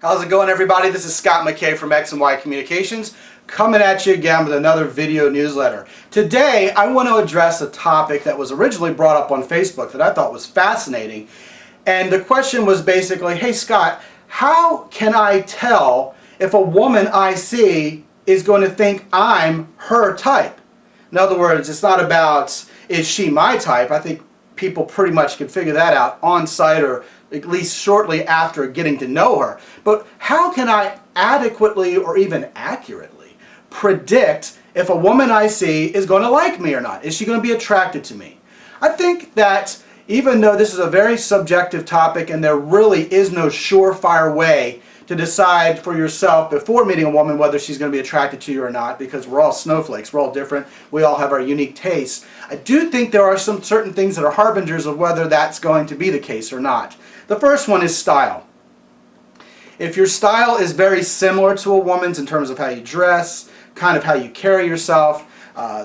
How's it going, everybody? This is Scott McKay from X and Y Communications, coming at you again with another video newsletter. Today I want to address a topic that was originally brought up on Facebook that I thought was fascinating. And the question was basically, hey Scott, how can I tell if a woman I see is going to think I'm her type? In other words, it's not about is she my type. I think people pretty much can figure that out on site or at least shortly after getting to know her. But how can I adequately or even accurately predict if a woman I see is going to like me or not? Is she going to be attracted to me? I think that even though this is a very subjective topic and there really is no surefire way to decide for yourself before meeting a woman whether she's going to be attracted to you or not, because we're all snowflakes, we're all different, we all have our unique tastes, I do think there are some certain things that are harbingers of whether that's going to be the case or not. The first one is style. If your style is very similar to a woman's in terms of how you dress, kind of how you carry yourself,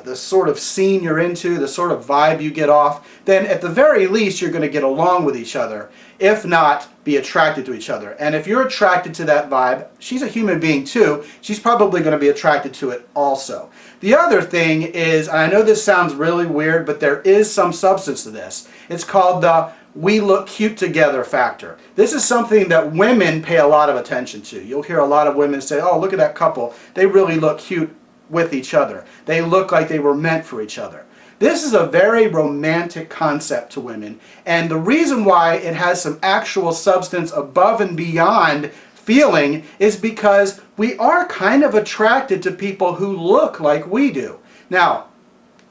the sort of scene you're into, the sort of vibe you get off, then at the very least you're going to get along with each other, if not be attracted to each other. And if you're attracted to that vibe, she's a human being too, she's probably going to be attracted to it also. The other thing is, and I know this sounds really weird, but there is some substance to this. It's called the we look cute together factor. This is something that women pay a lot of attention to. You'll hear a lot of women say, oh, look at that couple. They really look cute with each other. They look like they were meant for each other. This is a very romantic concept to women, and the reason why it has some actual substance above and beyond feeling is because we are kind of attracted to people who look like we do. Now,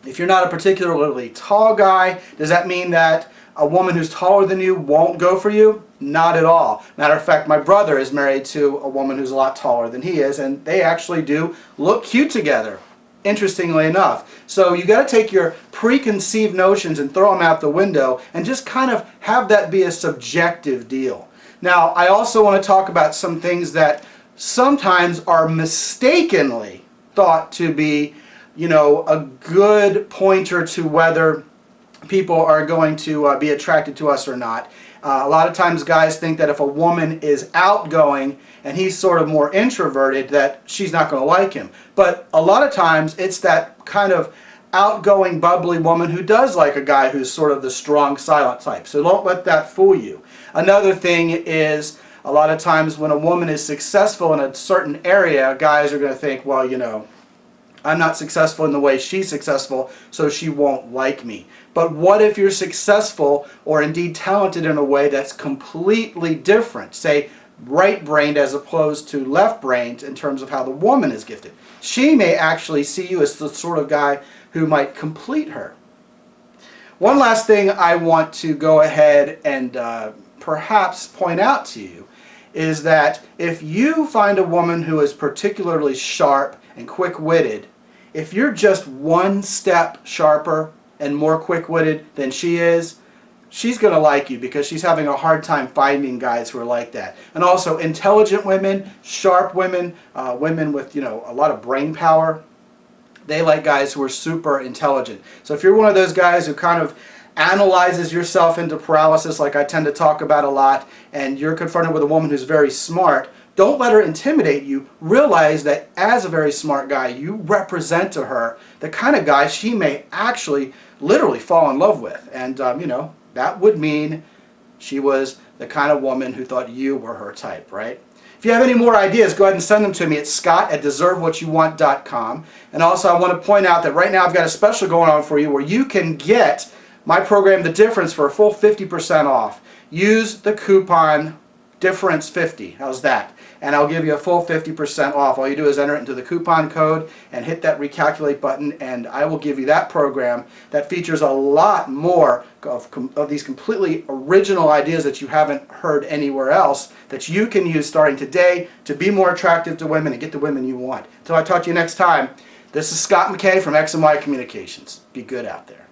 if you're not a particularly tall guy, does that mean that a woman who's taller than you won't go for you? Not at all. Matter of fact, my brother is married to a woman who's a lot taller than he is, and they actually do look cute together, interestingly enough. So you got to take your preconceived notions and throw them out the window and just kind of have that be a subjective deal. Now, I also want to talk about some things that sometimes are mistakenly thought to be, a good pointer to whether people are going to be attracted to us or not. A lot of times guys think that if a woman is outgoing and he's sort of more introverted, that she's not going to like him. But a lot of times it's that kind of outgoing, bubbly woman who does like a guy who's sort of the strong, silent type. So don't let that fool you. Another thing is, a lot of times when a woman is successful in a certain area, guys are going to think, well, I'm not successful in the way she's successful, so she won't like me. But what if you're successful or indeed talented in a way that's completely different? Say, right-brained as opposed to left-brained in terms of how the woman is gifted. She may actually see you as the sort of guy who might complete her. One last thing I want to go ahead and perhaps point out to you is that if you find a woman who is particularly sharp and quick-witted, if you're just one step sharper and more quick-witted than she is, she's going to like you because she's having a hard time finding guys who are like that. And also intelligent women, sharp women, women with a lot of brain power, they like guys who are super intelligent. So if you're one of those guys who kind of analyzes yourself into paralysis like I tend to talk about a lot, and you're confronted with a woman who's very smart, don't let her intimidate you. Realize that as a very smart guy, you represent to her the kind of guy she may actually literally fall in love with. And, that would mean she was the kind of woman who thought you were her type, right? If you have any more ideas, go ahead and send them to me at scott@deservewhatyouwant.com. And also I want to point out that right now I've got a special going on for you where you can get my program, The Difference, for a full 50% off. Use the coupon Difference50. How's that? And I'll give you a full 50% off. All you do is enter it into the coupon code and hit that recalculate button, and I will give you that program that features a lot more of these completely original ideas that you haven't heard anywhere else that you can use starting today to be more attractive to women and get the women you want. Until I talk to you next time, this is Scott McKay from X and Y Communications. Be good out there.